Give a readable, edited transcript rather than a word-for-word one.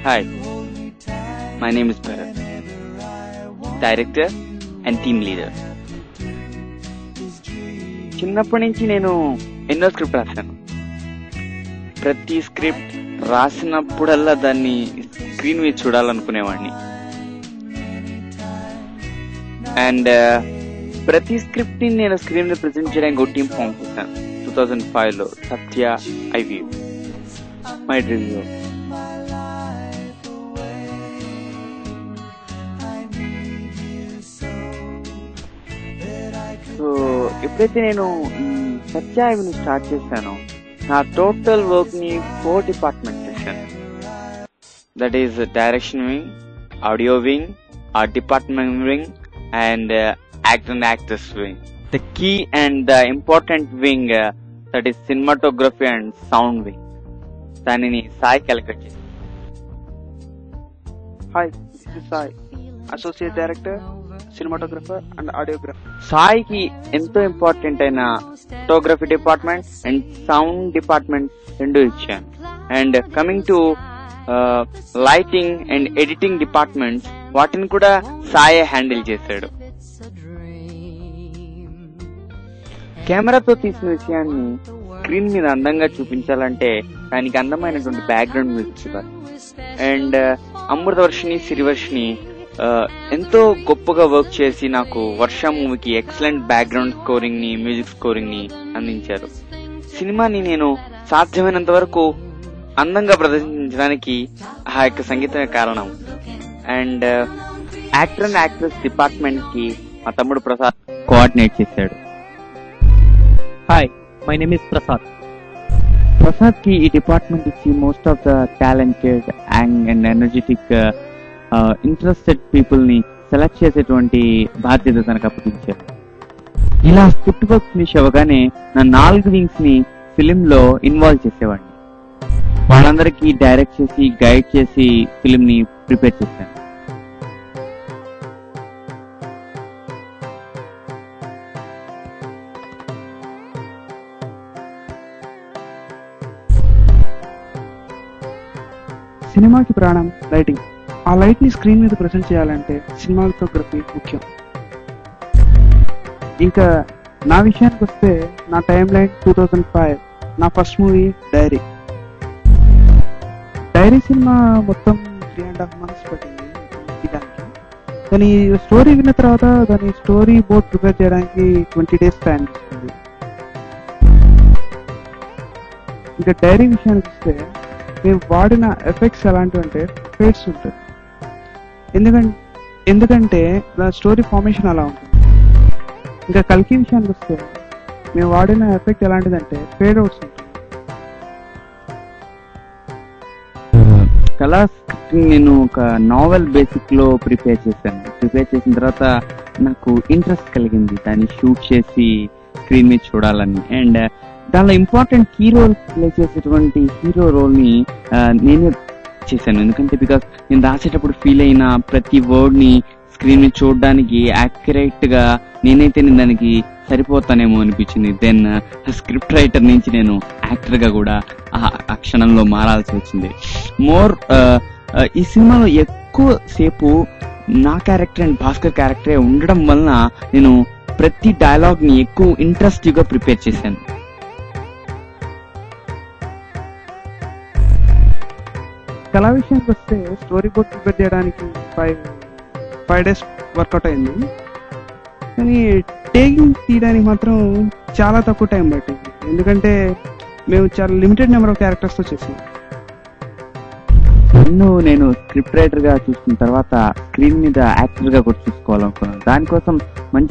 Hi, my name is Bharat, director and team leader. చిన్నప్పటి నుంచి నేను ఎన్నో స్క్రిప్ట్ రాశాను. ప్రతి స్క్రిప్ట్ రాసినప్పుడల్లా దాన్ని స్క్రీన్ మీద చూడాలనుకునేవాడిని. అండ్ ప్రతి స్క్రిప్ట్ ని నేను స్క్రీన్ మీద ప్రెజెంట్ చేయడానికి ఒక టీమ్ ఫామ్ చేశాను 2005లో. సత్య ఐవి మై డ్రీమ్. సో ఎప్పుడైతే నేను ఈ సత్య ఐవిని స్టార్ట్ చేశానో నా టోటల్ వర్క్ ని 4 డిపార్ట్మెంట్ చేశాను. That is direction wing, audio wing, art department wing and actor and actress wing. The key and the important wing that is cinematography and sound wing. దానిని Sai calculate చేశాను. Hi, this is Sai, associate director, cinematographer and audiographer. సాయికి ఎంతో important అయిన photography department and sound department రెండు ఇచ్చాను. And coming to lighting and editing departments, వాటిని కూడా Sai handle చేశాడు. కెమెరాతో తీసిన విషయాన్ని స్క్రీన్ మీద అందంగా చూపించాలంటే దానికి అందమైనటువంటి బ్యాక్గ్రౌండ్ మ్యూజిక్ ఇవ్వాలి. అండ్ అమృతవర్షిని, సిరివర్షిని ఎంతో గొప్పగా వర్క్ చేసి నాకు వర్షం మూవీకి ఎక్సలెంట్ బ్యాక్గ్రౌండ్ స్కోరింగ్ ని, మ్యూజిక్ స్కోరింగ్ ని అందించారు. సినిమాని నేను సాధ్యమైనంత వరకు అందంగా ప్రదర్శించడానికి ఆ యొక్క సంగీతమే కారణం. And actor and actress department కి మా తమ్ముడు ప్రసాద్ కోఆర్డినేట్ చేశాడు. Hi, my name is Prasad. Prasad కి ఈ డిపార్ట్మెంట్ ఇచ్చి most of the talented and energetic interested people ని సెలెక్ట్ చేసేటువంటి బాధ్యత తనకు అప్పగించారు. ఇలా స్క్రిప్ట్ వర్క్ ఫినిష్ అవ్వగానే నా 4 వింగ్స్ ని ఫిలిం లో ఇన్వాల్వ్ చేసేవాడిని. వాళ్ళందరికీ డైరెక్ట్ చేసి, గైడ్ చేసి ఫిలిం ని ప్రిపేర్ చేశాను. సినిమాకి ప్రాణం లైటింగ్. ఆ లైట్ ని స్క్రీన్ మీద ప్రెజెంట్ చేయాలంటే సినిమాటోగ్రఫీ ముఖ్యం. ఇంకా నా విషయానికి వస్తే నా టైమ్ లైన్ 2005. నా first movie diary. Diary cinema మొత్తం 3.5 months పట్టింది దానికి. దాని స్టోరీ విన్న తర్వాత దాని స్టోరీ బోర్డ్ ప్రిపేర్ చేయడానికి 20 days టైం తీసుకుంది. ఇంకా డైరీ విషయానికి వస్తే మేము వాడిన ఎఫెక్ట్స్ ఎలాంటివి అంటే ఫేడ్స్ ఉంటుంది. ఎందుకంటే నా స్టోరీ ఫార్మేషన్ అలా ఉంటుంది. ఇంకా కల్కి విషయానికి వస్తే మేము వాడిన ఎఫెక్ట్ ఎలాంటిదంటే ఫేడ్ అవుట్స్ ఉంటుంది. కళా నేను ఒక నావెల్ బేసిక్ లో ప్రిపేర్ చేశాను. ప్రిపేర్ చేసిన తర్వాత నాకు ఇంట్రెస్ట్ కలిగింది దాన్ని షూట్ చేసి స్క్రీన్ మీద చూడాలని. అండ్ దానిలో ఇంపార్టెంట్ కీ రోల్ ప్లే చేసేటువంటి హీరో రోల్ ని నేనే చేశాను. ఎందుకంటే బికాస్ నేను రాసేటప్పుడు ఫీల్ అయిన ప్రతి వర్డ్ ని స్క్రీన్ మీద చూడడానికి యాక్యురేట్ గా నేనైతే దానికి సరిపోతానేమో అనిపించింది. దెన్ స్క్రిప్ట్ రైటర్ నుంచి నేను యాక్టర్ గా కూడా ఆ క్షణంలో మారాల్సి వచ్చింది. ఈ సినిమాలో ఎక్కువ సేపు నా క్యారెక్టర్ అండ్ భాస్కర్ క్యారెక్టరే ఉండడం వలన నేను ప్రతి డైలాగ్ ని ఎక్కువ ఇంట్రెస్టివ్ గా ప్రిపేర్ చేశాను. కళా విషయానికి వస్తే స్టోరీ బోర్డ్ ప్రిపేర్ చేయడానికి 5 days వర్కౌట్ అయింది. కానీ టేకింగ్ తీయడానికి మాత్రం చాలా తక్కువ టైం పట్టింది. ఎందుకంటే మేము చాలా లిమిటెడ్ నెంబర్ ఆఫ్ క్యారెక్టర్స్ తో చేసాం. నేను స్క్రిప్ట్ రైటర్ గా చూసిన తర్వాత స్క్రీన్ మీద యాక్టర్ గా కూడా చూసుకోవాలనుకున్నాను. దానికోసం మంచి